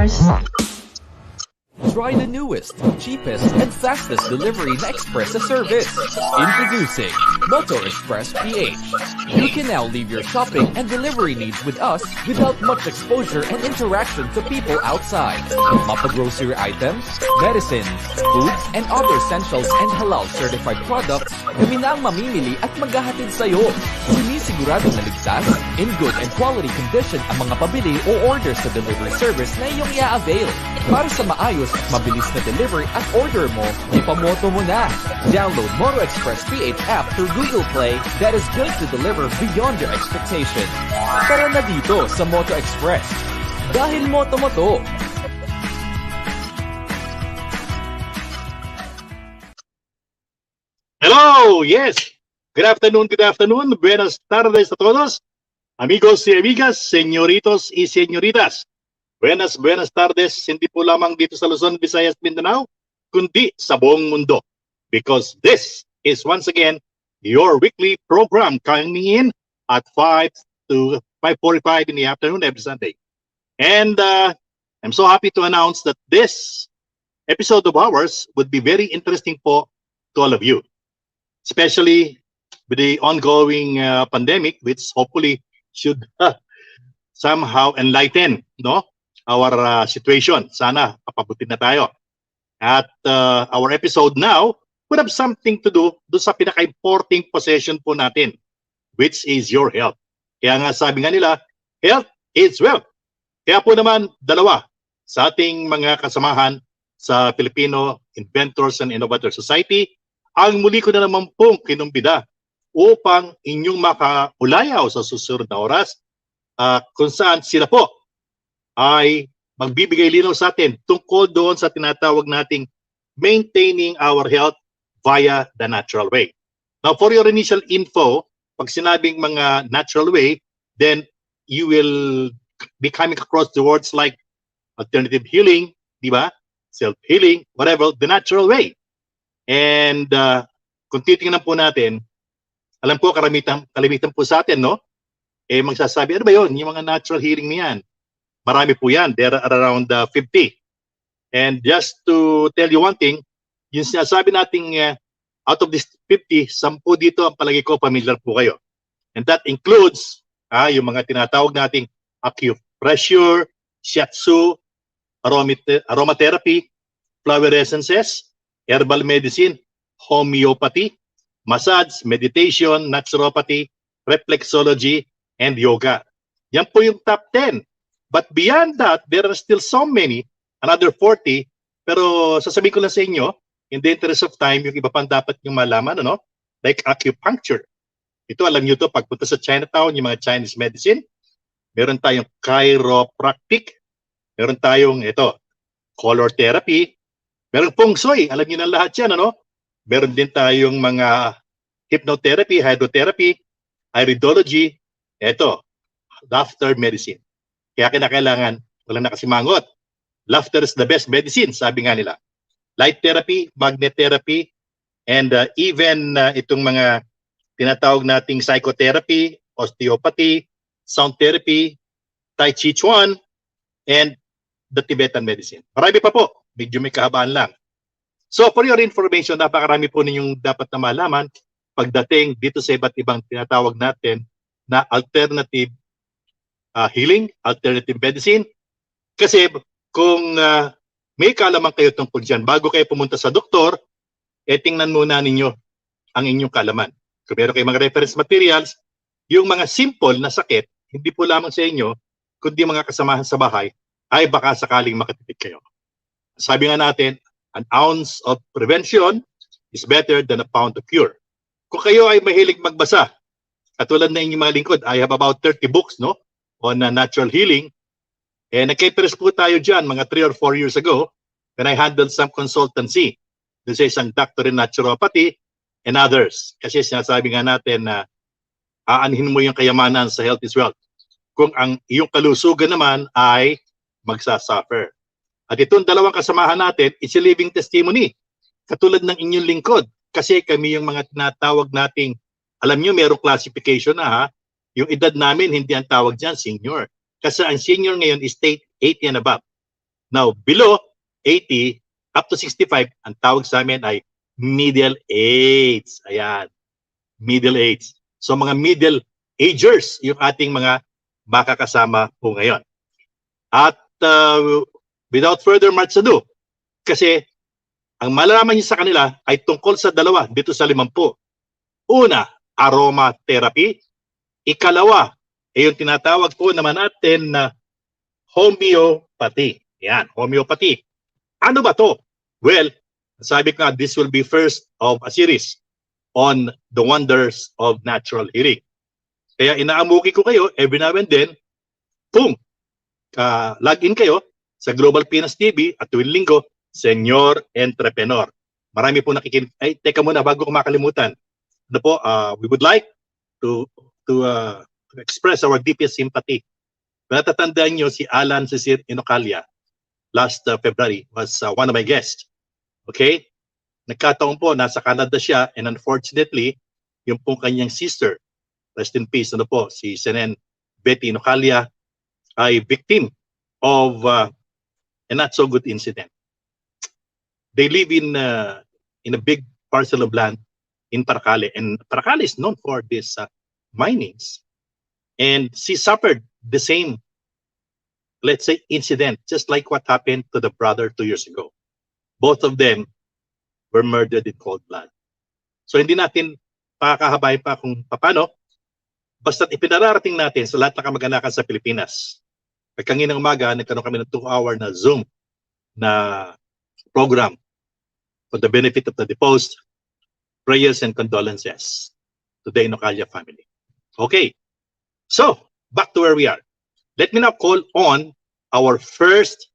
Inventors. Try the newest, cheapest, and fastest delivery na express sa service. Introducing Moto Express PH. You can now leave your shopping and delivery needs with us without much exposure and interaction to people outside. Mapa-grocery items, medicines, foods, and other essentials and halal-certified products, kami na ang mamimili at maghahatid sa'yo. Sinisigurado na ligtas, in good and quality condition ang mga pabili o orders sa delivery service na iyong i-avail. Para sa maayos at mabilis na delivery at order mo, ipamoto mo na. Download Moto Express PH app through Google Play that is going to deliver beyond your expectation. Tara na dito sa Moto Express. Dahil moto mo to. Hello, yes. Good afternoon. Buenas tardes a todos. Amigos y amigas, señoritos y señoritas. Buenas tardes, hindi po lamang dito sa Luzon, Visayas, Mindanao, kundi sa buong mundo. Because this is once again your weekly program coming in at 5 to 5:45 in the afternoon every Sunday. And I'm so happy to announce that this episode of ours would be very interesting po to all of you. Especially with the ongoing pandemic, which hopefully should somehow enlighten, no? Our situation. Sana papabutin na tayo. At our episode now would have something to do sa pinaka-important possession po natin, which is your health. Kaya nga sabi nga nila, health is wealth. Kaya po naman dalawa sa ating mga kasamahan sa Filipino Inventors and Innovators Society, ang muli ko na naman pong kinumbida upang inyong makaulayaw sa susunod na oras kung saan sila po ay magbibigay linaw sa atin tungkol doon sa tinatawag nating maintaining our health via the natural way. Now, for your initial info, pag sinabing mga natural way, then you will be coming across the words like alternative healing, di ba? Self-healing, whatever, the natural way. And kung titingnan po natin, alam ko kalimitan po sa atin, no? Magsasabi, ano ba yun? Yung mga natural healing niyan. Marami po yan. There are around 50. And just to tell you one thing, yung sinasabi nating out of this 50, 10 dito ang palagi ko familiar po kayo. And that includes yung mga tinatawag nating acupressure, shiatsu, aromatherapy, flower essences, herbal medicine, homeopathy, massage, meditation, naturopathy, reflexology, and yoga. Yan po yung top 10. But beyond that, there are still so many, another 40, pero sasabihin ko lang sa inyo, in the interest of time, yung iba pang dapat yung malaman, ano? Like acupuncture. Ito, alam nyo to, pagpunta sa Chinatown, yung mga Chinese medicine, meron tayong chiropractic, meron tayong, color therapy, meron feng shui, alam nyo na lahat yan, ano? Meron din tayong mga hypnotherapy, hydrotherapy, iridology, laughter medicine. Kaya kinakailangan, walang nakasimangot. Laughter is the best medicine, sabi nga nila. Light therapy, magnet therapy, and even itong mga tinatawag nating psychotherapy, osteopathy, sound therapy, tai chi chuan, and the Tibetan medicine. Marami pa po, medyo may kahabaan lang. So for your information, napakarami po ninyong dapat na malaman pagdating dito sa iba't ibang tinatawag natin na alternative healing, alternative medicine. Kasi kung may kaalaman kayo tungkol dyan, bago kayo pumunta sa doktor, tingnan muna ninyo ang inyong kaalaman. Kung meron kayong mga reference materials, yung mga simple na sakit, hindi po lamang sa inyo, kundi mga kasamahan sa bahay, ay baka sakaling makatipid kayo. Sabi nga natin, an ounce of prevention is better than a pound of cure. Kung kayo ay mahilig magbasa, katulad na inyong mga lingkod, I have about 30 books, no? On natural healing. Nagka-interest po tayo dyan mga 3 or 4 years ago when I handled some consultancy. Doon sa isang doctor in naturopathy and others. Kasi sinasabi nga natin na aanhin mo yung kayamanan sa health is wealth. Kung ang iyong kalusugan naman ay magsasuffer. At itong dalawang kasamahan natin, it's a living testimony. Katulad ng inyong lingkod. Kasi kami yung mga tinatawag nating, alam nyo, merong classification na ha. Yung edad namin, hindi ang tawag dyan, senior. Kasi ang senior ngayon is 80 and above. Now, below 80, up to 65, ang tawag sa amin ay middle age. Ayan, middle age. So mga middle agers yung ating mga makakasama po ngayon. At without further much ado, kasi ang malalaman niyo sa kanila ay tungkol sa dalawa dito sa 50. Una, aromatherapy. Ikalawa, ay yung tinatawag po naman natin na homeopathy. Yan, homeopathy. Ano ba to? Well, sabi ko nga, this will be first of a series on the wonders of natural healing. Kaya inaamuki ko kayo every now and then, boom, log in kayo sa Global Pinas TV at tuwing linggo, Senor Entrepreneur. Marami po nakikinig. Ay, teka muna, bago ko makalimutan. Ano po, we would like to express our deepest sympathy. Natatandaan nyo si Alan Cecil Inocalia last February was one of my guests. Okay? Nagkataon po, nasa Canada siya and unfortunately, yung pong kanyang sister, rest in peace, ano po, si Senen Betty Inocalia, ay victim of a not so good incident. They live in a big parcel of land in Paracale, and Paracale is known for this minings. And she suffered the same, let's say, incident, just like what happened to the brother 2 years ago. Both of them were murdered in cold blood. So hindi natin pakakahabay pa kung paano, basta't ipinararating natin sa lahat ng kamag-anakan sa Pilipinas. Kanina umaga, nagkaroon kami ng 2-hour na Zoom na program for the benefit of the deposed, prayers and condolences to the Inocalia family. Okay, so back to where we are. Let me now call on our first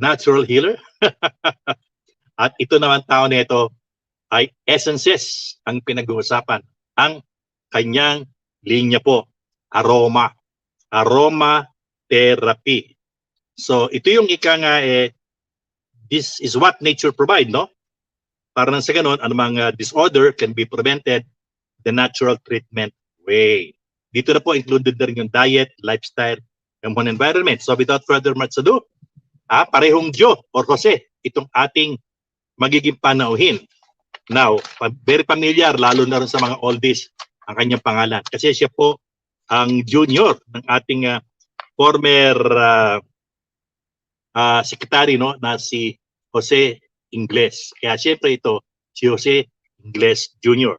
natural healer. At ito naman tao nito ay essences ang pinag-uusapan. Ang kanyang linya po, aromatherapy. So ito yung ika nga this is what nature provide, no? Para nang sa ganun, anumang disorder can be prevented the natural treatment way. Dito na po included na rin yung diet, lifestyle, and environment. So without further much ado, parehong Joe or Jose, itong ating magiging panauhin. Now, very familiar, lalo na rin sa mga oldies, ang kanyang pangalan. Kasi siya po ang junior ng ating former secretary, no, na si Jose Ingles. Kaya siyempre ito, si Jose Ingles Jr.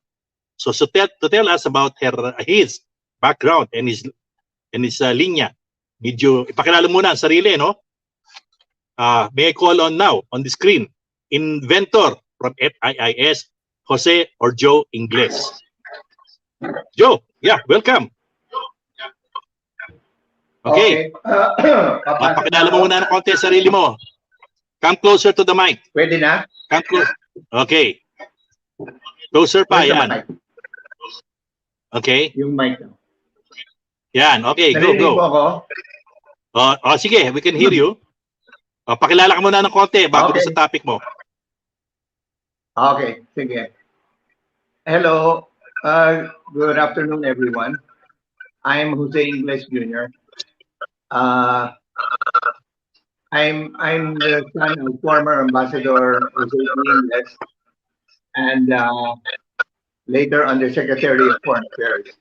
So to tell us about his background and his linya, medyo ipakilala muna ang sarili, no? May I call on now on the screen, inventor from FIIS, Jose or Joe Ingles. Joe, yeah, welcome. Okay. Pakilala mo muna ng konti sa sarili mo. Come closer to the mic. Pwede na? Come close. Okay. Closer pa, yan. Okay. Yung mic. Yan, okay, Narinig go. po ako? Sige, we can hear you. Pakilala ka muna ng konti bago Okay. sa topic mo. Okay, sige. Hello. Good afternoon, everyone. I'm Jose Ingles Jr. I'm the son of former Ambassador Jose Ingles and later Undersecretary of Foreign Affairs.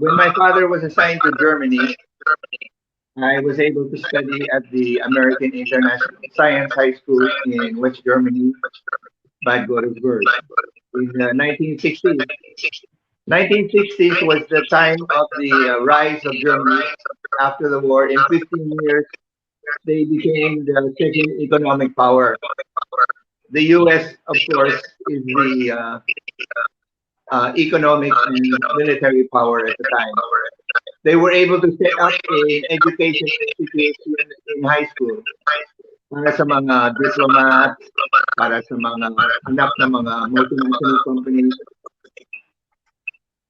When my father was assigned to Germany, I was able to study at the American International Science High School in West Germany, Bad Godesberg, in the 1960s. 1960s was the time of the rise of Germany after the war. In 15 years, they became the second economic power. The U.S., of course, is the economic and military power at the time. They were able to set up an education institution in high school para sa mga diplomats, para sa mga anak ng mga multinational companies.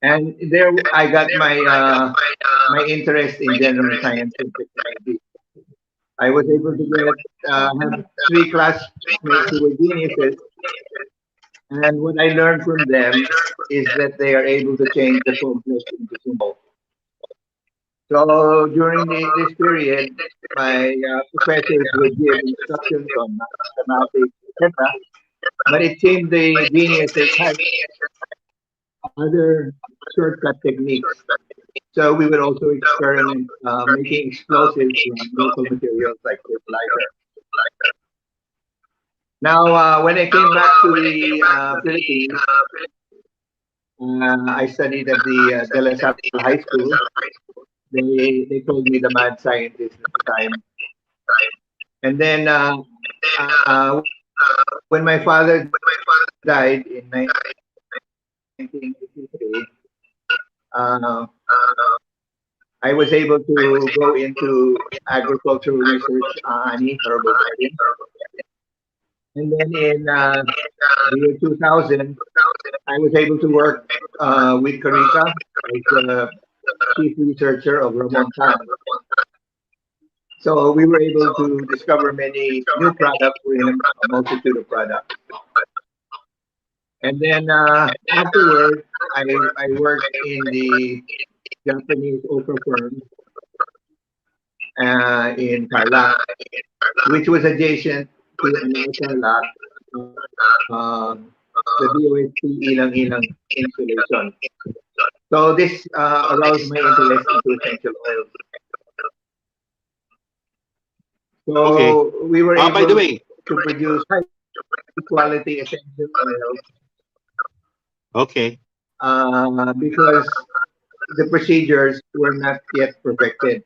And there I got my my interest in general science and technology. I was able to have 3 classmates who were geniuses, and what I learned from them is that they are able to change the complex into simple. So during this period, professors would give instructions on mathematics, etc. But it seemed the geniuses had other shortcut techniques. So we would also experiment making explosives from local materials like fertilizer. Now, when I came back to the Philippines, I studied at the De La Salle High School. They called me the mad scientist at the time. And then uh, when my father died in 1983, uh, I was able to go into agricultural research on herbal garden. And then in the year 2000, I was able to work with Carica as the chief researcher of Ramon Tan. So we were able to discover many new products for him, a multitude of products. And then afterwards, I worked in the Japanese okra firm in Tarlac, which was adjacent to another Tarlac, the DOST ilang-ilang installation. So this aroused my interest into essential oils. So Okay. we were By the able way, to produce high quality essential oils okay. because the procedures were not yet perfected.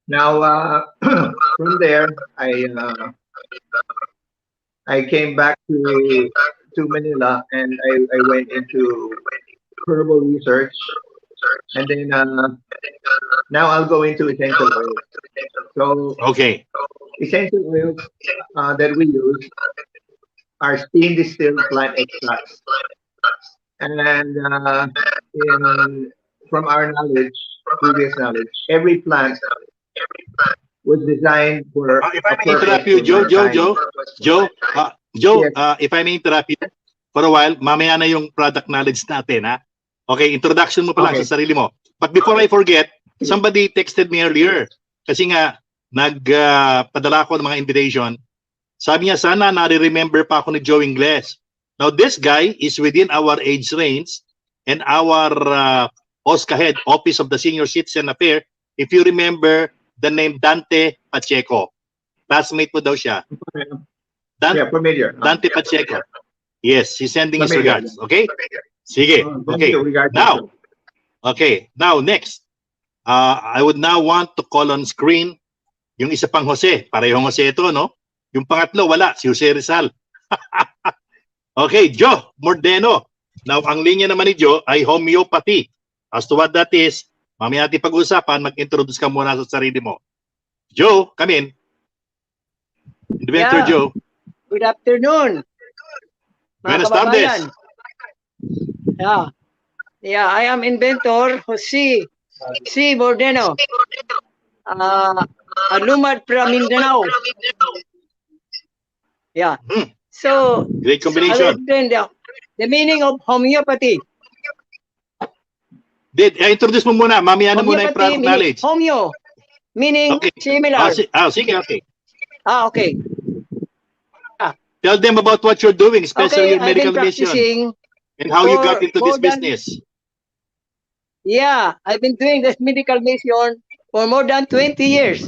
Now, from there, I came back to Manila and I went into herbal research, and then now I'll go into essential oils. So Okay. essential oils that we use are steam distilled plant extracts, and from our knowledge, previous knowledge, every plant was designed for If a I may purpose interrupt you, for mankind. Joe, Yes, if I may interrupt you for a while, mamaya na yung product knowledge natin, ha? Okay, introduction mo pa lang okay. sa sarili mo. But before I forget, somebody texted me earlier kasi nga nagpadala ako ng mga invitation. Sabi niya, sana nare-remember pa ako ni Joe Ingles. Now, this guy is within our age range and our OSCA head, Office of the Senior Citizen Affair. If you remember the name Dante Pacheco. Classmate mo daw siya. Yeah, familiar. Dante Pacheco. Yes, he's sending his Familiar. regards. Okay? Sige. Okay. Now, okay. Now, next. I would now want to call on screen yung isa pang Jose. Parehong Jose ito, no? Yung pangatlo, wala. Si Jose Rizal. Okay, Joe Mordeno. Now, ang linya naman ni Joe ay homeopathy. As to what that is, mamaya natin pag-usapan, mag-introduce ka muna sa sarili mo. Joe, come in. Inventor Joe. Good afternoon. Buenas tardes. Yeah, I am inventor Jose Mordeno. A lumad from Mindanao. Yeah. So, great I will combination. explain the meaning of homeopathy. Introduce mo muna. Mamaya na muna yung product knowledge. Homeo, meaning Okay. similar. Sige, okay. Okay. Tell them about what you're doing, especially your I've been medical mission practicing and how you got for into this business. Yeah, I've been doing this medical mission for more than 20 years.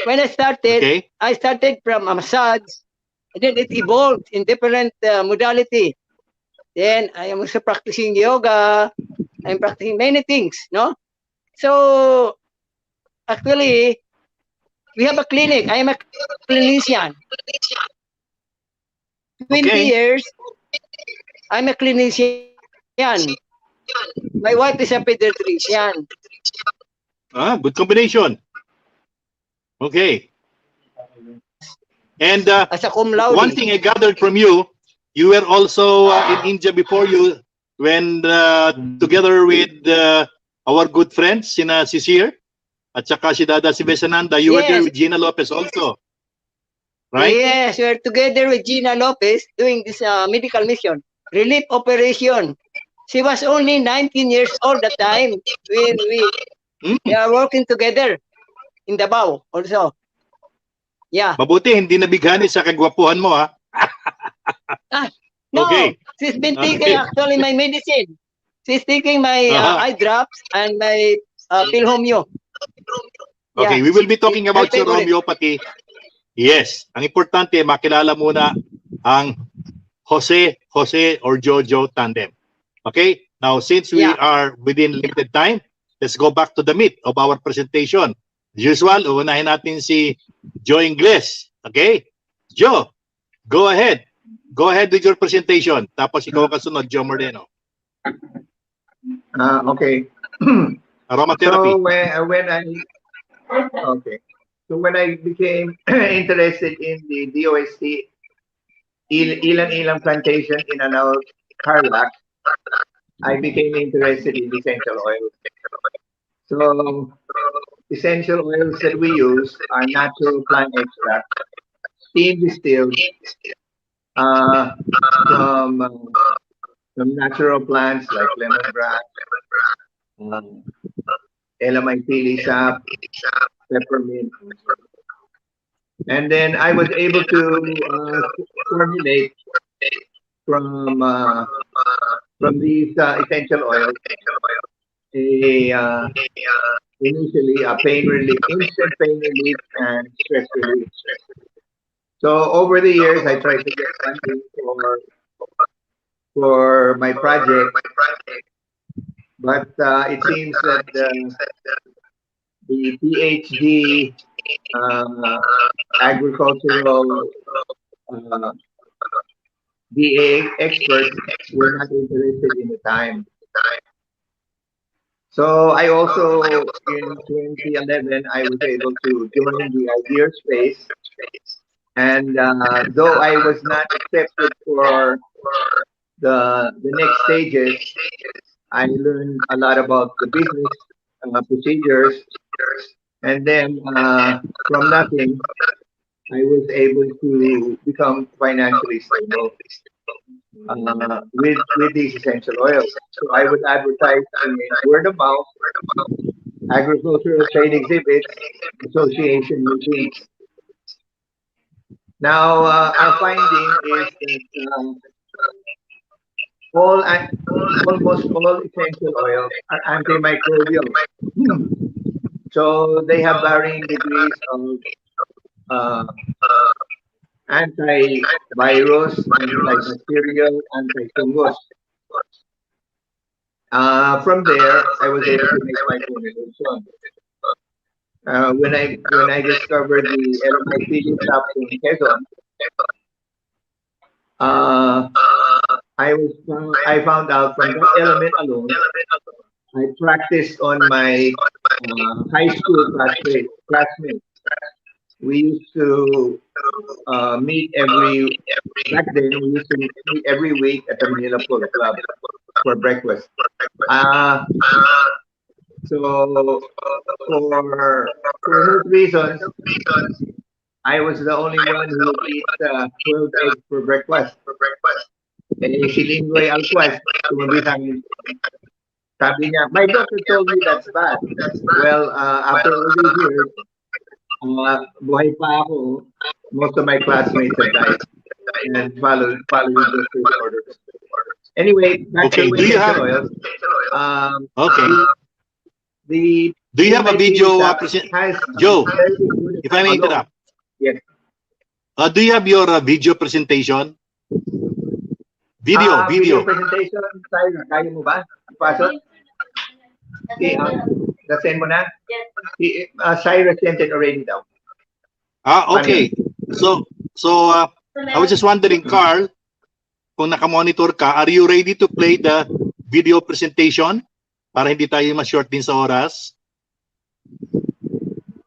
When I started, I started from a massage, and then it evolved in different modality. Then I am also practicing yoga. I'm practicing many things, no? So, actually, we have a clinic. I am a clinician. 20 years, I'm a clinician. My wife is a pediatrician. Good combination. Okay. And as a cum laude. One thing I gathered from you, you were also in India before you, when together with our good friends, sina Sisir, at saka si Dada si Besananda, you were there with Gina Lopez also. Right? Yes, we are together with Gina Lopez doing this medical mission, relief operation. She was only 19 years old at the time when We are working together in Davao also. Yeah. Mabuti, hindi nabigani sa kagwapuhan mo, ha? No, Okay. she's been taking actually my medicine. She's taking my eye drops and my pill homeo. Okay, we will be talking about your homeopathy. Yes, ang importante, makilala muna ang Jose or Jojo tandem. Okay, now since we are within limited time, let's go back to the meat of our presentation. As usual, unahin natin si Joe Ingles. Okay, Joe, go ahead. Go ahead with your presentation. Tapos ikaw kasunod, Joe Mordeno. Okay. Aromatherapy. So when I became interested in the DOST ilang plantation in Anal, Tarlac, I became interested in essential oils. So essential oils that we use are natural plant extract, steam distilled from natural plants like lemongrass, elamine pili sap, peppermint. And then I was able to formulate from these essential oils initially a pain relief, instant pain relief and stress relief. So over the years, I tried to get funding for my project, but it seems that the PhD agricultural DA experts were not interested in the time. So I also, in 2011, I was able to join the idea space. And though I was not accepted for the next stages, I learned a lot about the business procedures. And then from nothing, I was able to become financially stable with these essential oils. So I would advertise in word of mouth, agricultural trade exhibits, association meetings. Now, our finding is that almost all essential oils are antimicrobial. So they have varying degrees of antivirus, antibacterial, antifungus. From there, I was able to make my formulation. When I discovered the elamine pili sap in Quezon, I found out from that element alone. I practiced on my high school classmates. We used to meet back then we used to meet every week at the Manila Polo Club for breakfast. So for those reasons, I was the only one who would eat 12 eggs for breakfast. Eh, si Linggoy Alquest, tumabi sa akin, sabi niya, my doctor told me that's bad. Well, after all these years, buhay pa ako, most of my classmates have died and following those first orders. Anyway, back to essential oils. Do you have a video, Joe? If I may interrupt. Yes. Do you have your video presentation? Video presentation, kaya mo ba? Pasok? Send mo na? Cyrus sent it already daw. Okay. So I was just wondering, Carl, kung naka-monitor ka, are you ready to play the video presentation? Para hindi tayo ma-short din sa oras.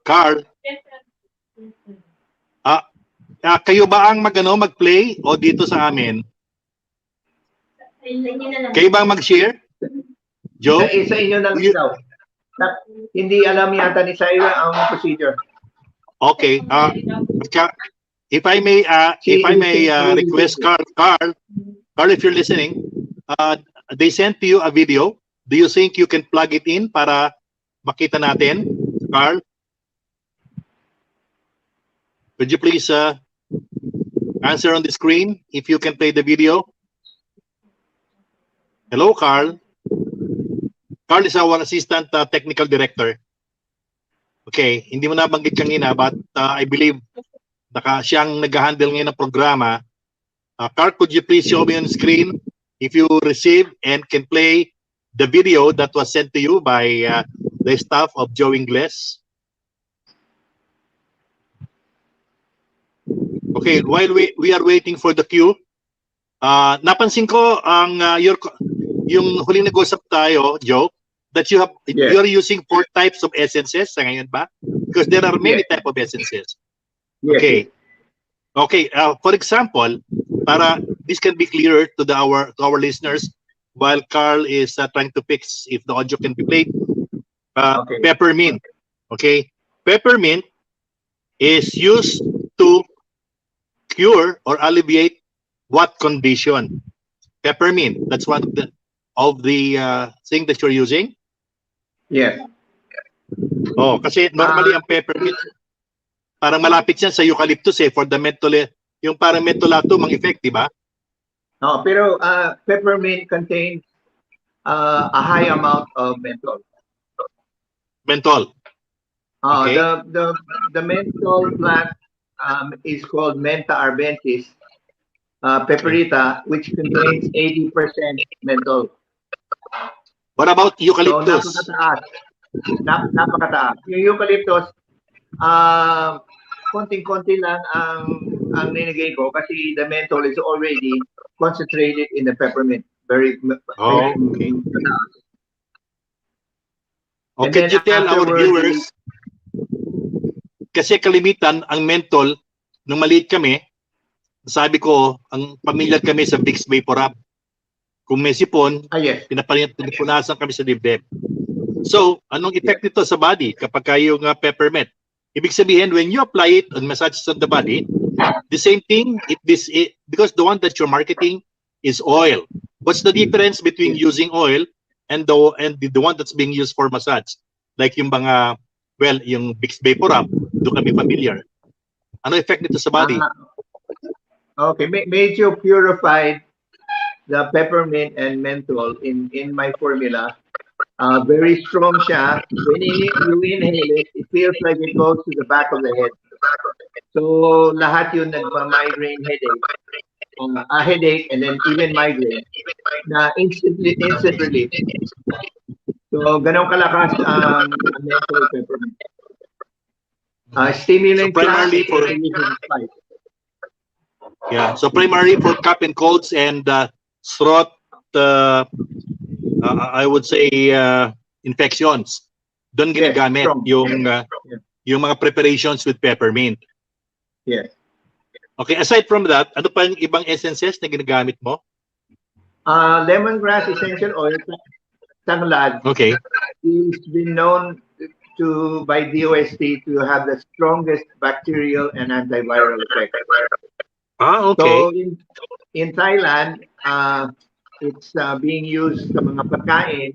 Carl? Kayo ba ang mag-play o dito sa amin? Kayo ba ang mag-share? Joe? Sa inyo na lang daw. Hindi alam yata ni Syra ang procedure. Okay. If I may request Carl, if you're listening, they sent to you a video. Do you think you can plug it in para makita natin? Carl? Could you please answer on the screen if you can play the video? Hello, Carl. Carl is our assistant technical director. Okay, hindi mo nabanggit kanina, but I believe siyang nag-handle ngayon ng programa. Carl, could you please show me on screen if you receive and can play the video that was sent to you by the staff of Joe Ingles? Okay, while we are waiting for the queue, napansin ko ang yung huling nag-usap tayo, Joe, that you are using 4 types of essences sa ngayon ba? Because there are many type of essences. Yes. Okay. Okay, for example, para this can be clearer to our listeners while Carl is trying to fix if the audio can be played. Okay. Peppermint. Okay, peppermint is used to cure or alleviate what condition? Peppermint. That's one of the thing that you're using. Yes. Oh, kasi normally ang peppermint parang malapit siya sa eucalyptus for the yung parang mentolatum ang effect, di ba? No, pero peppermint contains a high amount of menthol. Menthol. Okay. The menthol plant is called Mentha arbentis peperita, which contains 80% menthol. What about eucalyptus? So napakataas. Yung eucalyptus, konting-konti lang ang ninigay ko kasi the menthol is already concentrated in the peppermint. Very okay. And could you tell our viewers, kasi kalimitan ang menthol, nung maliit kami, sabi ko, ang pamilyar kami sa Vicks Vaporub. Kung may sipon, yes. Pinapunasan kami sa dibdib. So, anong effect nito sa body kapag yung peppermint? Ibig sabihin, when you apply it on massages on the body, the same thing, because the one that you're marketing is oil. What's the difference between using oil and the one that's being used for massage? Like yung mga, yung Vicks Vaporub, doon kami familiar. Ano effect nito sa body? Okay, medyo purified the peppermint and menthol in my formula. Very strong siya. When you inhale it, it feels like it goes to the back of the head. So lahat yun nagma-migraine headache, and then even migraine na instant relief. So ganun kalakas ang menthol peppermint. Stimulant so primarily for so primarily for cough and colds and throat, I would say infections. Doon ginagamit yung mga preparations with peppermint. Yes. Okay, aside from that, ano pa yung ibang essences na ginagamit mo? Lemongrass essential oil, tanglad, is been known by DOST to have the strongest bacterial and antiviral effect. Okay. So in Thailand, it's being used sa mga pagkain,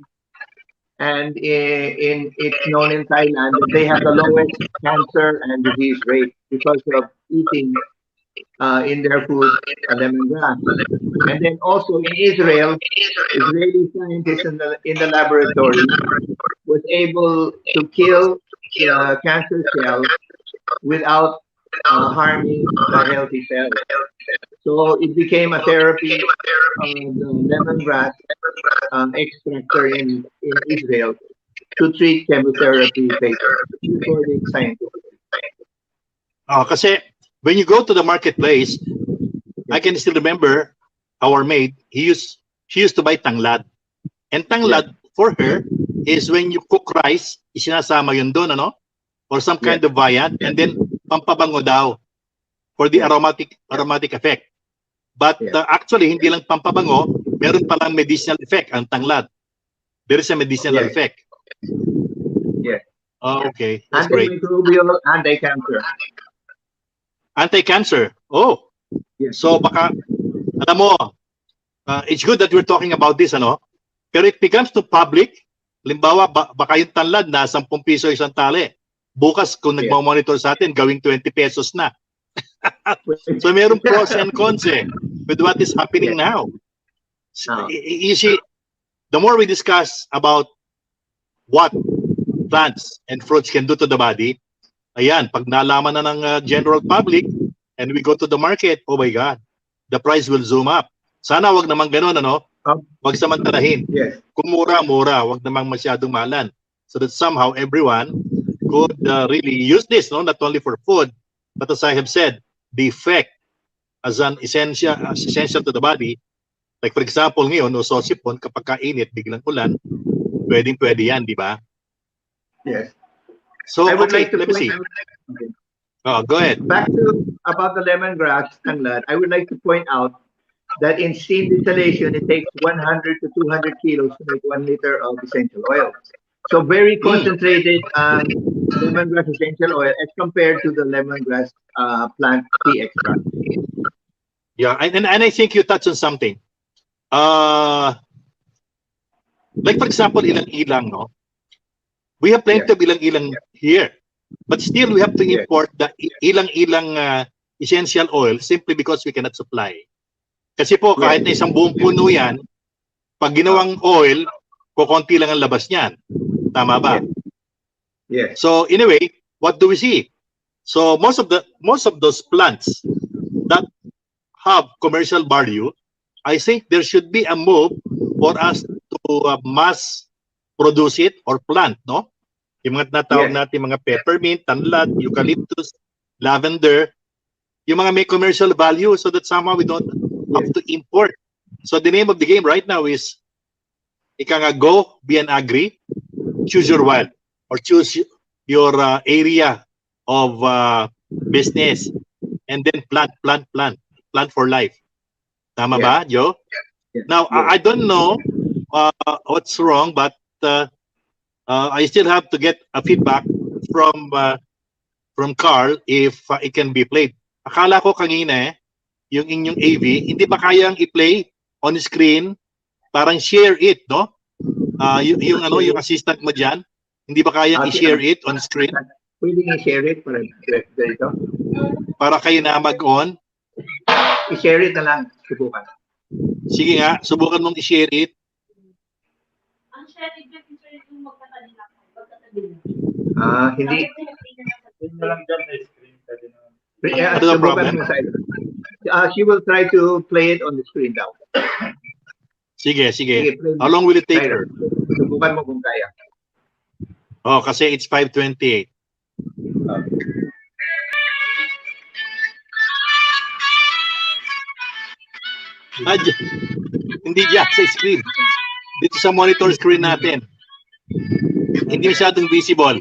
and it's known in Thailand that they have the lowest cancer and disease rate because of eating in their food lemongrass. And then also in Israel, Israeli scientists in the laboratory was able to kill the cancer cells without harming the healthy cells. So it became a therapy of the lemongrass extractor in Israel to treat chemotherapy patients according to scientists. Kasi when you go to the marketplace, I can still remember our maid, she used to buy tanglad. And tanglad for her is when you cook rice, isinasama yun doon, ano? Or some kind of viand, and then pampabango daw for the aromatic effect. But actually, hindi lang pampabango, meron palang medicinal effect ang tanglad. There is a medicinal effect. Yes. Okay, that's great. Antimicrobial, anti-cancer. Anti-cancer. Oh. Yes. So baka, alam mo, it's good that we're talking about this, ano? Pero it becomes to public, Halimbawa, baka yung tanlad na 10 piso isang tali. Bukas, kung nagmamonitor sa atin, gawing 20 pesos na. So, meron pros and cons with what is happening now. You see, the more we discuss about what plants and fruits can do to the body, ayan, pag nalaman na ng general public and we go to the market, oh my God, the price will zoom up. Sana wag naman ganun, ano? Wag samantalahin. Yes. Kung mura-mura, wag naman masyadong mahalan. So that somehow everyone could really use this, no? Not only for food, but as I have said, the effect as an essential to the body. Like for example, ngayon, no, sosipon, kapag kainit, biglang ulan, pwede yan, di ba? Yes. So, I would okay, like to let me see. Okay. Oh, go ahead. Back to about the lemongrass tanglad, I would like to point out that in steam distillation, it takes 100 to 200 kilos to make 1 liter of essential oil. So very concentrated lemongrass essential oil as compared to the lemongrass plant tea extract. Yeah, and I think you touched on something. Like for example, ilang-ilang, no? We have plenty of ilang-ilang here. But still, we have to import the ilang-ilang essential oil simply because we cannot supply. Kasi po, kahit na isang buong puno yan, pag ginawang oil, kukunti lang ang labas niyan. Tama ba? Yes. So, in a way, what do we see? So, most of those plants that have commercial value, I think there should be a move for us to mass produce it or plant, no? Yung mga natawag natin, mga peppermint, tanlad, eucalyptus, lavender, yung mga may commercial value so that somehow we don't have to import. So the name of the game right now is go, be an agri, choose your wild, or choose your area of business, and then plant for life. Tama ba, Joe? Now, I don't know what's wrong, but I still have to get a feedback from Carl if it can be played. Akala ko kanina yung inyong AV, hindi ba kayang i-play on screen? Parang share it, no? Yung assistant mo diyan, hindi ba kayang i-share it on screen? Pwede i-share it para dito. Para kayo na mag-on. I-share it na lang, subukan. Sige nga, subukan mong i-share it. Ang share it yung magkatabi lang. Hindi. Yun lang dyan sa screen. No problem. She will try to play it on the screen now. Sige. How long will it take her? Subukan mo kung kaya. Oh, kasi it's 5:28. Hindi dyan sa screen. Dito sa monitor screen natin. Hindi masyadong visible.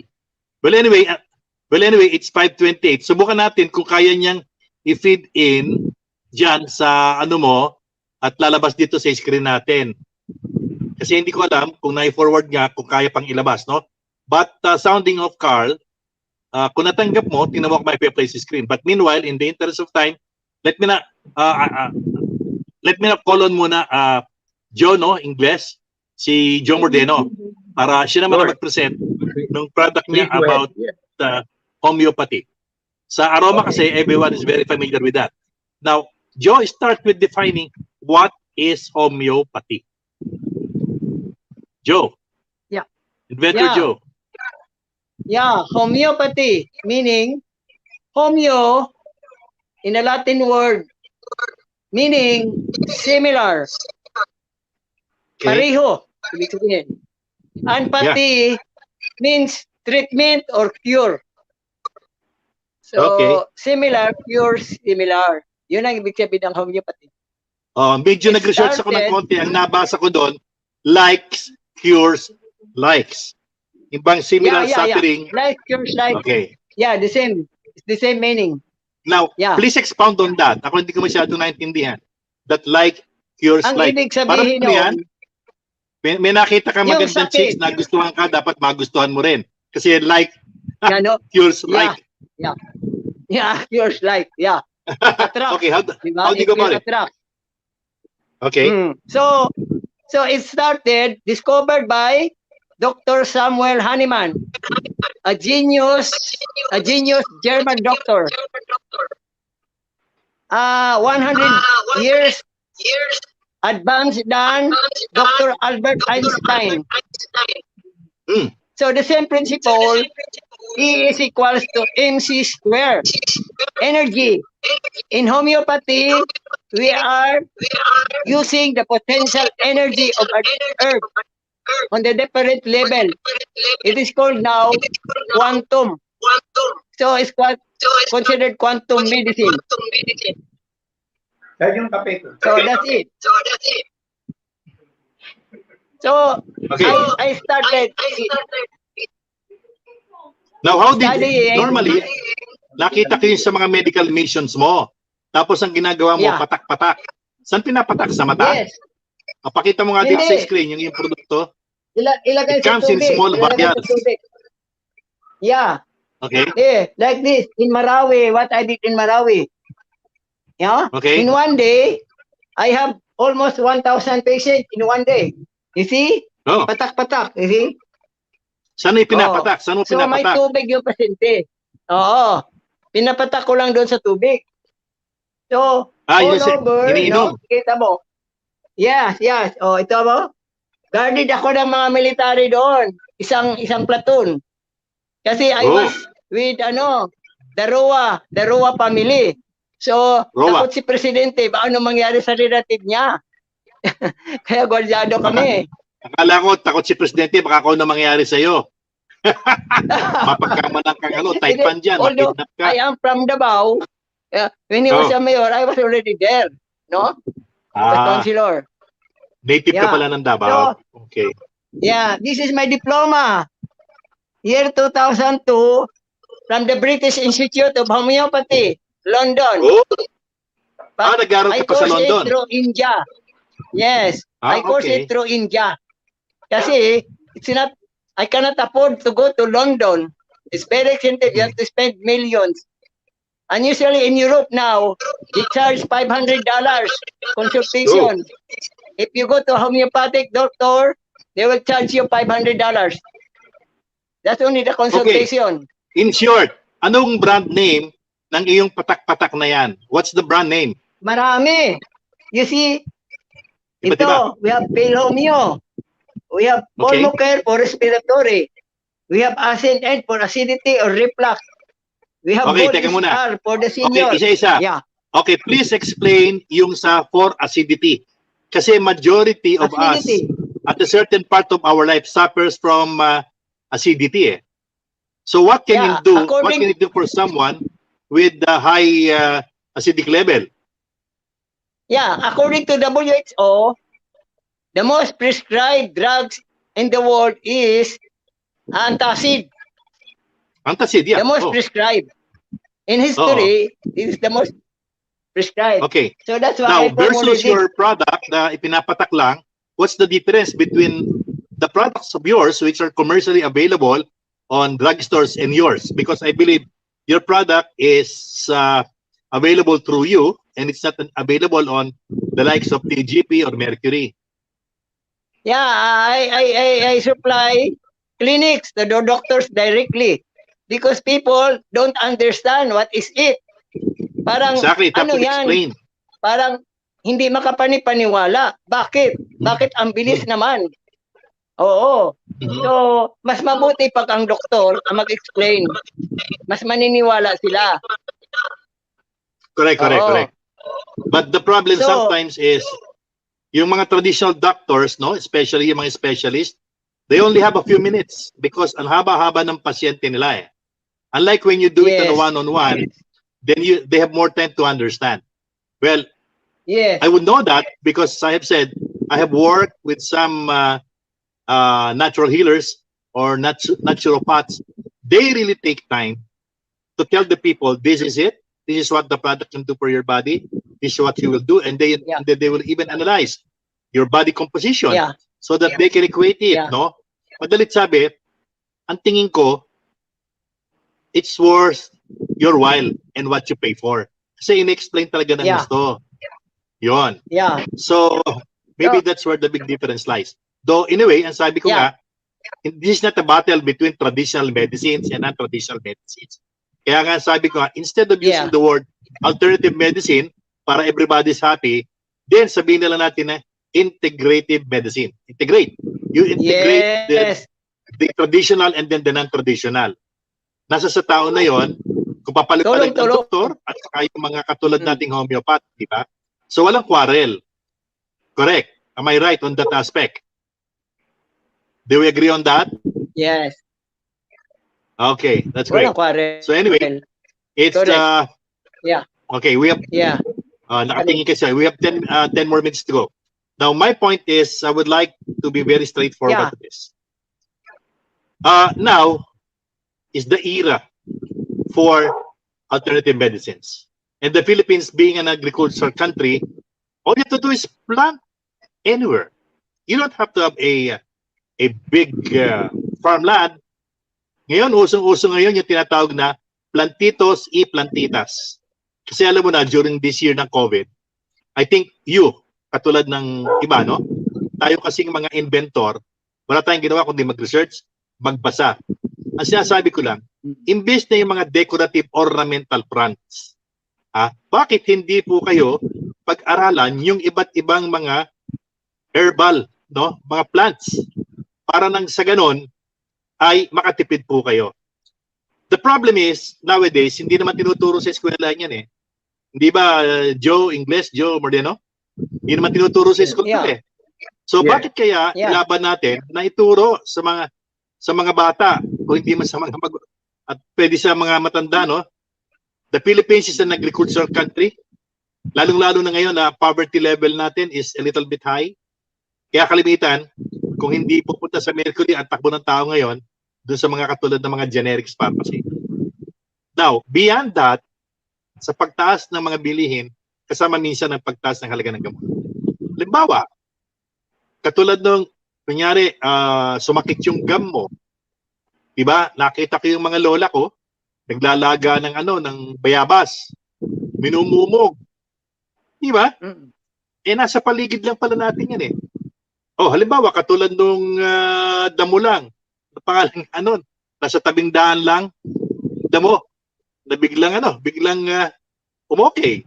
Well anyway, it's 5:28. Subukan natin kung kaya niyang i-feed in dyan sa ano mo at lalabas dito sa screen natin. Kasi hindi ko alam kung na-forward nga kung kaya pang ilabas, no? But sounding of Carl, kung natanggap mo, tingnan mo kung may play sa screen. But meanwhile, in the interest of time, let me na call on muna Joe, no, Ingles, si Joe Mordeno, para siya naman mag-present ng product niya about homeopathy. Sa aroma kasi, everyone is very familiar with that. Now, Joe, start with defining what is homeopathy. Joe. Yeah. Inventor Joe. Yeah, homeopathy, meaning homeo in a Latin word, meaning similar. Okay. Pareho, ibig sabihin. And pati means treatment or cure. So, similar, cure, similar. Yun ang ibig sabihin ng homeopathy. Medyo nag-research ako ng konti. Ang nabasa ko doon, likes, cures, likes. Ibang similar suffering. Like, cures, like. Okay. Yeah, the same. It's the same meaning. Now, please expound on that. Ako hindi ko masyadong naintindihan. That like, cures, ang like. Ang ibig sabihin yan, may nakita ka magandang chicks na gustuhan ka, dapat magustuhan mo rin. Kasi like, cures, like. Yeah, cures, like. Yeah. Attract. Okay, how do you go about it? Attract. Okay. So it started, discovered by Dr. Samuel Hahnemann, a genius German doctor. 100 years advanced than Dr. Albert Einstein. So the same principle, E is equals to mc squared. Energy. In homeopathy, we are using the potential energy of Earth on the different level. It is called now quantum. So it's considered quantum medicine. Saan yung kape ko? So that's it. So Okay. I started Now, how did studying. normally, nakita ko yun sa mga medical missions mo. Tapos ang ginagawa mo, Yeah. patak-patak. Saan pinapatak? Sa mata? Yes. Pakita mo nga dito Hindi. sa screen yung produkto. Ilagay It sa comes in tubig. small Ilagay sa vials. tubig. Yeah. Okay? Yeah. Like this in Marawi. What I did in Marawi. Yeah. Okay. In one day, I have almost 1,000 patients in one day. You see? Oh. Patak-patak. You see? Saan yung pinapatak? Saan mo So may pinapatak? tubig yung pasyente. Oo. Pinapatak ko lang doon sa tubig. So, all Yun over, iniinom. no? Kita mo? Yes, yes. Oh, ito mo? Guarded ako ng mga military doon. Isang platoon. Kasi I was with, the ROA family. So, ROA. takot si Presidente, baka ano mangyari sa relative niya. Kaya gwardyado kami. Akala ko, takot si Presidente, baka ako na mangyayari sa'yo. Mapagkamanan kang taipan dyan, Although makidnap ka. I am from Davao, when he was a mayor, I was already there, no? As councilor. Native ka Yeah. pala ng Davao. Okay. Yeah, this is my diploma. Year 2002 from the British Institute of Homeopathy, London. Oh, But nag-aaral I ka pa sa course it London. through India. Yes, I course okay. it through India. Kasi it's not, I cannot afford to go to London. It's very expensive. You have to spend millions. And usually in Europe now, they charge $500 consultation. If you go to a homeopathic doctor, they will charge you $500. That's only the consultation. In short, anong brand name ng iyong patak-patak na yan? What's the brand name? Marami. You see, Iba't ito, iba. we have Pilhomeo. We have Okay. Pulmocare for respiratory. We have Ascendant for acidity or reflux. We have Okay, Gold teka muna. Star for the Okay, senior. isa-isa. Yeah. Okay, please explain yung sa for acidity. Kasi majority of Acidity. us at a certain part of our life suffers from acidity. So what can you do? What can you do for someone with the high acidic level? Yeah, according to WHO, the most prescribed drugs in the world is antacid. Antacid, yeah. The most prescribed. In history, it is the most prescribed. Okay. So that's why Now, I versus formulated. your product na ipinapatak lang, what's the difference between the products of yours which are commercially available on drugstores and yours? Because I believe your product is available through you and it's not available on the likes of the GP or Mercury. Yeah, I supply clinics to the doctors directly because people don't understand what is it. Parang Exactly, ano to yan? explain. Parang hindi makapanipaniwala. Bakit? Bakit ang bilis naman? Oo. So, mas mabuti pag ang doktor ang mag-explain. Mas maniniwala sila. Correct. But the problem sometimes is yung mga traditional doctors, no, especially yung mga specialists, they only have a few minutes because ang haba-haba ng pasyente nila eh. Unlike when you do it on a one-on-one, then they have more time to understand. Well, I would know that because I have said I have worked with some natural healers or naturopaths. They really take time to tell the people, this is it. This is what the product can do for your body. This is what you will do. And they will even analyze your body composition so that they can equate it. No? Madalit sabi, ang tingin ko, it's worth your while and what you pay for. Kasi in-explain talaga ng gusto. Yun. Yeah. So, maybe that's where the big difference lies. Though, anyway, ang sabi ko nga, this is not a battle between traditional medicines and non-traditional medicines. Kaya nga sabi ko, instead of using the word alternative medicine para everybody's happy, then sabihin na lang natin na integrative medicine. Integrate. You integrate the traditional and then the non-traditional. Nasa sa tao na yon, kung papalit-palit ng doktor at saka yung mga katulad nating homeopath, di ba? So walang quarrel. Correct. Am I right on that aspect? Do we agree on that? Yes. Okay, that's great. So anyway, it's okay, we have nakatingin kasi, we have 10 more minutes to go. Now my point is, I would like to be very straightforward to this. Now is the era for alternative medicines. And the Philippines being an agricultural country, all you have to do is plant anywhere. You don't have to have a big farmland. Ngayon, usong-uso ngayon yung tinatawag na plantitos y plantitas. Kasi alam mo na, during this year ng COVID, I think katulad ng iba, no? Tayo kasing mga inventor, wala tayong ginawa kundi mag-research, magbasa. Ang sinasabi ko lang, imbes na yung mga decorative ornamental plants, bakit hindi po kayo pag-aralan yung iba't ibang mga herbal, no? Mga plants, para nang sa ganon, ay makatipid po kayo. The problem is, nowadays, hindi naman tinuturo sa eskwela yan eh. Hindi ba, Joe, Ingles, Joe, Mordeno? Hindi naman tinuturo sa eskwela eh. So bakit kaya laban natin na ituro sa mga bata, o hindi man sa mga at pwede sa mga matanda, no? The Philippines is an agricultural country. Lalong-lalo na ngayon na poverty level natin is a little bit high. Kaya kalimitan, kung hindi pupunta sa Mercury at takbo ng tao ngayon, doon sa mga katulad ng mga generics pharmacy. Now, beyond that, sa pagtaas ng mga bilihin, kasama minsan ng pagtaas ng halaga ng gamot. Halimbawa, katulad nung, kunyari, sumakit yung gam mo, diba? Nakita ko yung mga lola ko, naglalaga ng ng bayabas, minumumog. Diba? Eh, nasa paligid lang pala natin yan eh. Oh, halimbawa, katulad nung damo lang, pangalan nasa tabing daan lang, damo, na biglang umokay.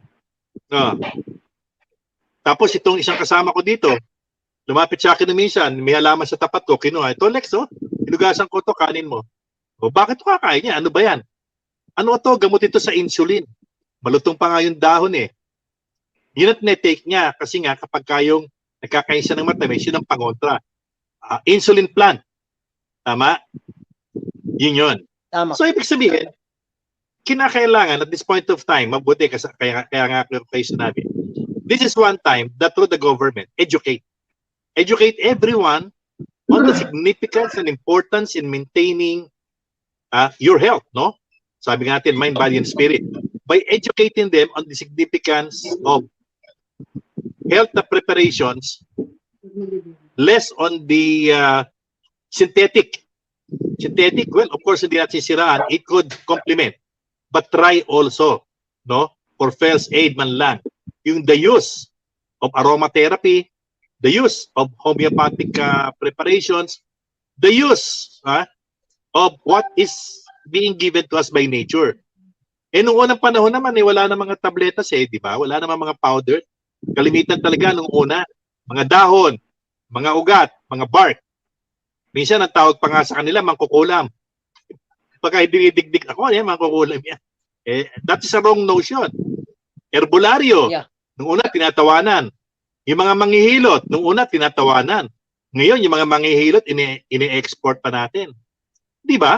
Tapos itong isang kasama ko dito, lumapit sa akin na minsan, may halaman sa tapat ko, kinuha, ito Lex, hinugasan ko to, kanin mo. O, bakit ito kakain niya? Ano ba yan? Ano to? Gamot ito sa insulin. Malutong pa nga yung dahon eh. Yun at netake niya, kasi nga kapag kayong nagkakain siya ng matamis, yun ang pangontra. Insulin plant. Tama? Yun. Tama. So, ibig sabihin, kinakailangan at this point of time, mabuti kaya nga kayo sinabi, this is one time that through the government, educate everyone on the significance and importance in maintaining your health, no? Sabi nga natin, mind, body, and spirit. By educating them on the significance of health preparations, less on the synthetic. Synthetic, well, of course, hindi natin sisiraan. It could complement. But try also, no? For first aid man lang. Yung the use of aromatherapy, the use of homeopathic preparations, the use of what is being given to us by nature. Eh, noong unang panahon naman, wala na mga tabletas di ba? Wala na mga powder. Kalimitan talaga nung una, mga dahon, mga ugat, mga bark. Minsan, ang tawag pa nga sa kanila, mangkukulam. Pagka dinidigdig ako, mangkukulam yan. Eh, that is a wrong notion. Herbolaryo, nung una, tinatawanan. Yung mga manghihilot, nung una, tinatawanan. Ngayon, yung mga manghihilot, ini-export pa natin. Di ba?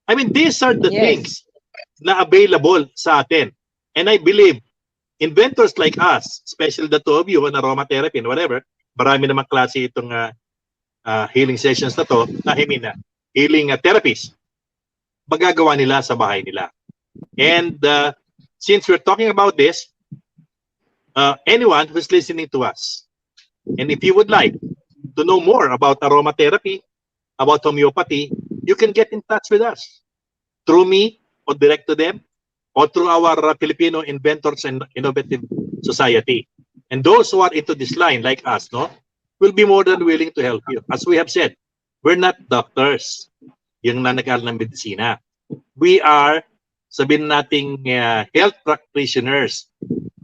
I mean, these are the things na available sa atin. And I believe, inventors like us, especially the two of you on aromatherapy and whatever, marami namang klase itong healing sessions na to, healing therapies, magagawa nila sa bahay nila. And since we're talking about this, anyone who's listening to us, and if you would like to know more about aromatherapy, about homeopathy, you can get in touch with us through me or direct to them or through our Filipino Inventors and Innovative Society. And those who are into this line like us, will be more than willing to help you. As we have said, We're not doctors, yung na nag-aaral ng medisina. We are, sabihin nating health practitioners.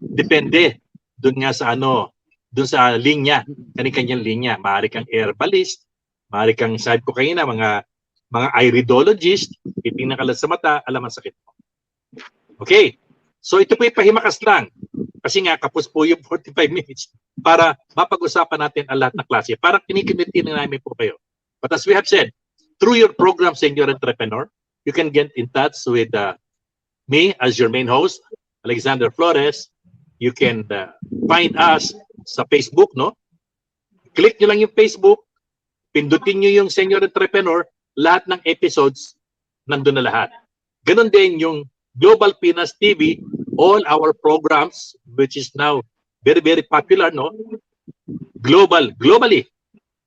Depende doon nga sa doon sa linya, kanyang linya. Maaari kang herbalist, maaari kang, sabi ko kanina, mga iridologist, titingnan ka lang sa mata, alam ang sakit mo. Okay. So ito po yung pahimakas lang. Kasi nga, kapos po yung 45 minutes para mapag-usapan natin ang lahat ng klase. Parang kinikiniti na namin po kayo. But as we have said, through your program, Senor Entrepreneur, you can get in touch with me as your main host, Alexander Flores. You can find us sa Facebook, no? Click nyo lang yung Facebook, pindutin nyo yung Senor Entrepreneur, lahat ng episodes, nandun na lahat. Ganon din yung Global Pinas TV, all our programs, which is now very, very popular, no? Globally,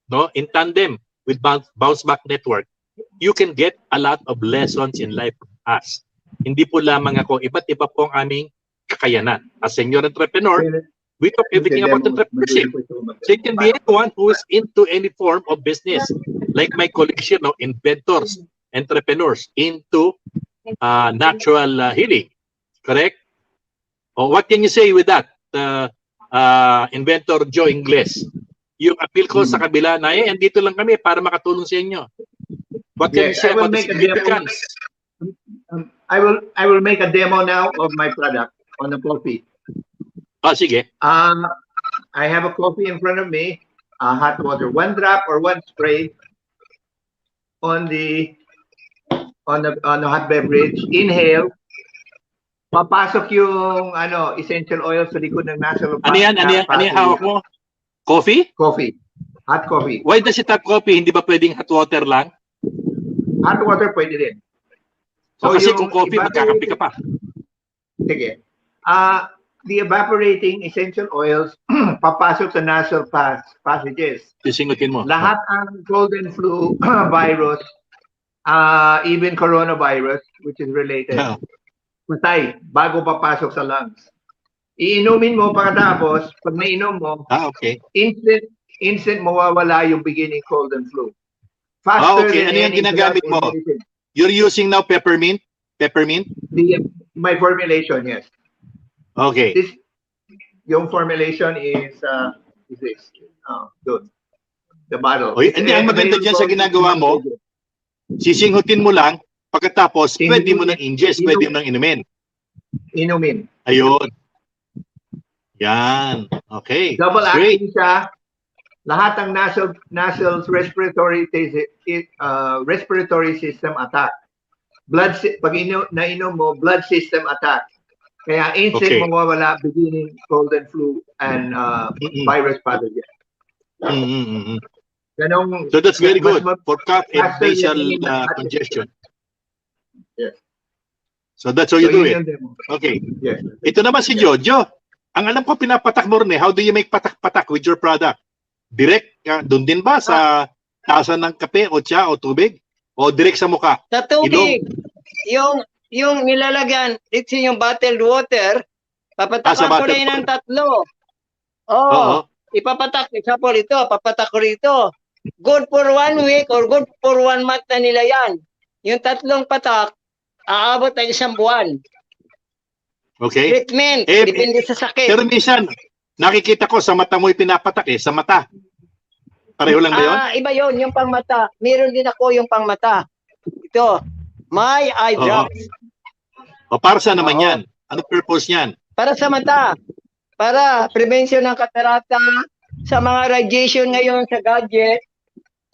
no? In tandem with Bounce Back Network, you can get a lot of lessons in life from us. Hindi po lamang ako, iba't iba po ang aming kakayanan. As Senor Entrepreneur, we talk everything about entrepreneurship. So it can be anyone who is into any form of business. Like my colleagues here, no? Inventors, entrepreneurs into natural healing. Correct? Oh, what can you say with that, Inventor Joe Ingles? Yung appeal ko sa kabila na, andito lang kami para makatulong sa inyo. What can you say about the significance? I will make a demo now of my product on the coffee. Oh, sige. I have a coffee in front of me, hot water, 1 drop or 1 spray on the hot beverage. Inhale. Papasok yung essential oil sa likod ng nasal. Ano yan hawak mo? Coffee? Coffee. Hot coffee. Why does it have coffee? Hindi ba pwedeng hot water lang? Hot water pwede din. So kasi kung coffee, magkakape ka pa. Sige. The evaporating essential oils papasok sa nasal passages. Sisingutin mo. Lahat ang cold and flu virus, even coronavirus, which is related, patay bago papasok sa lungs. Iinumin mo pagkatapos, pag nainom mo, okay. instant mawawala yung beginning cold and flu. Faster okay. Ano yung ginagamit mo? medicine. You're using now peppermint? Peppermint? My formulation, yes. Okay. Yung formulation is this. Good. The bottle. Hindi, ang maganda dyan sa ginagawa mo, sisinghutin mo lang, pagkatapos, pwede mo nang ingest, pwede mo nang inumin. Inumin. Ayun. Yan. Okay. Double acting siya. Lahat ng nasal respiratory system attack. Pag nainom mo, blood system attack. Kaya instant mawawala beginning cold and flu and virus pathogen. Ganong, so that's very good for cough and nasal congestion. Yes. So that's how you do it. Okay. Yes. Ito naman si Jojo. Ang alam ko pinapatak mo rin how do you make patak-patak with your product? Direct, doon din ba sa tasa ng kape o tsa o tubig? O direct sa mukha? Sa tubig. Yung nilalagyan, it's yung bottled water, papatakan ko na yun ng 3. Ipapatak, example ito, papatak ko rito. Good for 1 week or good for 1 month na nila yan. Yung 3 patak, aabot ng 1 buwan. Okay. Treatment, depende sa sakit. Pero minsan, nakikita ko sa mata mo pinapatak sa mata. Pareho lang ba yun? Iba yun, yung pangmata. Meron din ako yung pangmata. Ito, my eye drops. O para saan naman yan? Ano purpose niyan? Para sa mata. Para prevention ng katarata, sa mga radiation ngayon sa gadget,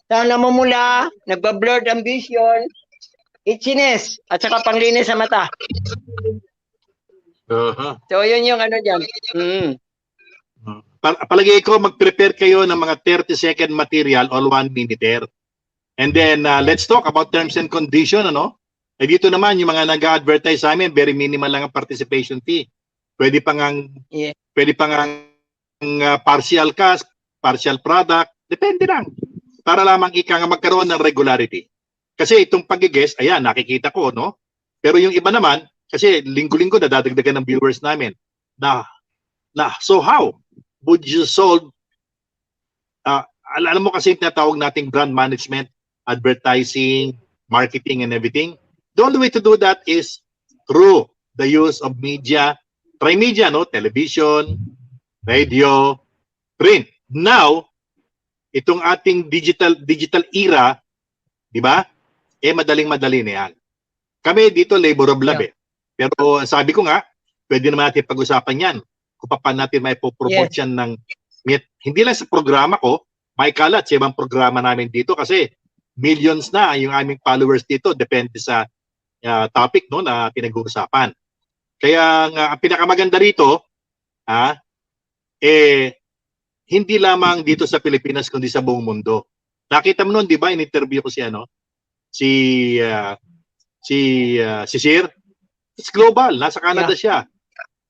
sa namumula, nagba-blurred ang vision, itchiness, at saka panglinis sa mata. So yun yung ano dyan. Palagay ko mag-prepare kayo ng mga 30-second material or 1 minute. And then let's talk about terms and condition, ano? Eh dito naman yung mga nag-advertise sa amin, very minimal lang ang participation fee. Pwede pa ngang partial cash, partial product, depende lang. Para lamang ika nga magkaroon ng regularity. Kasi itong pag-guest, ayan, nakikita ko, no? Pero yung iba naman, kasi linggo-linggo dadagdagan ng viewers namin. So how would you solve, alam mo kasi tinatawag nating brand management advertising, marketing, and everything. The only way to do that is through the use of media, tri-media, no? Television, radio, print. Now, itong ating digital era, di ba? Madaling-madali na yan. Kami dito labor of love Pero sabi ko nga, pwede naman natin pag-usapan yan. Kung paano natin may po-promote yan ng hindi lang sa programa ko, may kalat sa ibang programa namin dito kasi millions na yung aming followers dito depende sa topic no na pinag-uusapan. Kaya nga ang pinakamaganda rito hindi lamang dito sa Pilipinas kundi sa buong mundo. Nakita mo noon, 'di ba? In-interview ko si Sir. It's global, nasa Canada siya.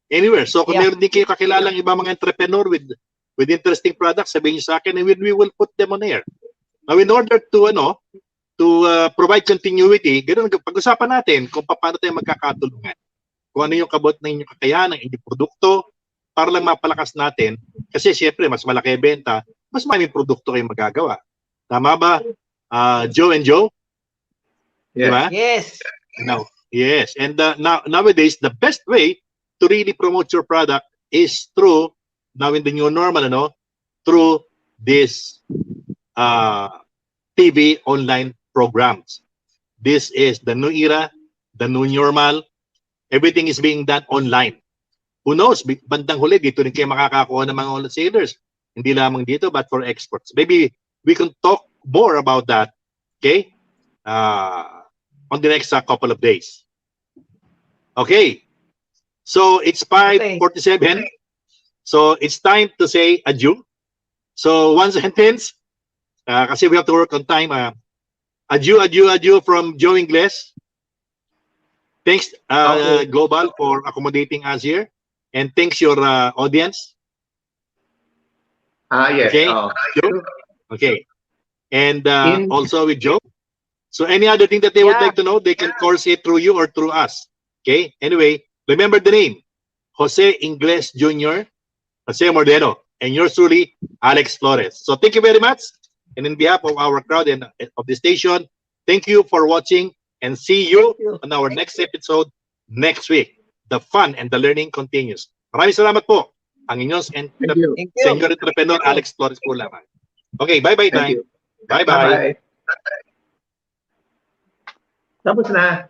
Anywhere. So kung meron din kayo kakilalang ibang mga entrepreneur with interesting products, sabihin niyo sa akin and we will put them on air. Now in order to provide continuity, ganoon pag-usapan natin kung paano tayo magkakatulungan. Kung ano yung kabot ng inyong kakayahan, ng inyong produkto, para lang mapalakas natin. Kasi siyempre, mas malaki benta, mas maraming produkto kayong magagawa. Tama ba, Joe and Joe? Yeah. Diba? Yes. No. Yes. And nowadays, the best way to really promote your product is through, now in the new normal, through this TV online programs. This is the new era, the new normal. Everything is being done online. Who knows, bandang huli, dito rin kayo makakakuha ng mga wholesalers. Hindi lamang dito, but for exports. Maybe we can talk more about that, okay, on the next couple of days. Okay, so it's 5:47. So it's time to say adieu. So one sentence, kasi we have to work on time. Adieu, adieu, adieu from Joe Ingles. Thanks, Global, for accommodating us here. And thanks your audience. Yes. Okay. Joe? Okay. And also with Joe. So any other thing that they would like to know, they can course it through you or through us. Okay. Anyway, remember the name. Jose Ingles Jr., Jose Mordeno, and yours truly, Alex Flores. So thank you very much. And in behalf of our crowd and of the station, thank you for watching and see you on our next episode next week. The fun and the learning continues. Maraming salamat po. Ang inyong Senor Entrepreneur, Alex Flores po lamang. Okay, bye-bye time. Bye-bye. Tapos na.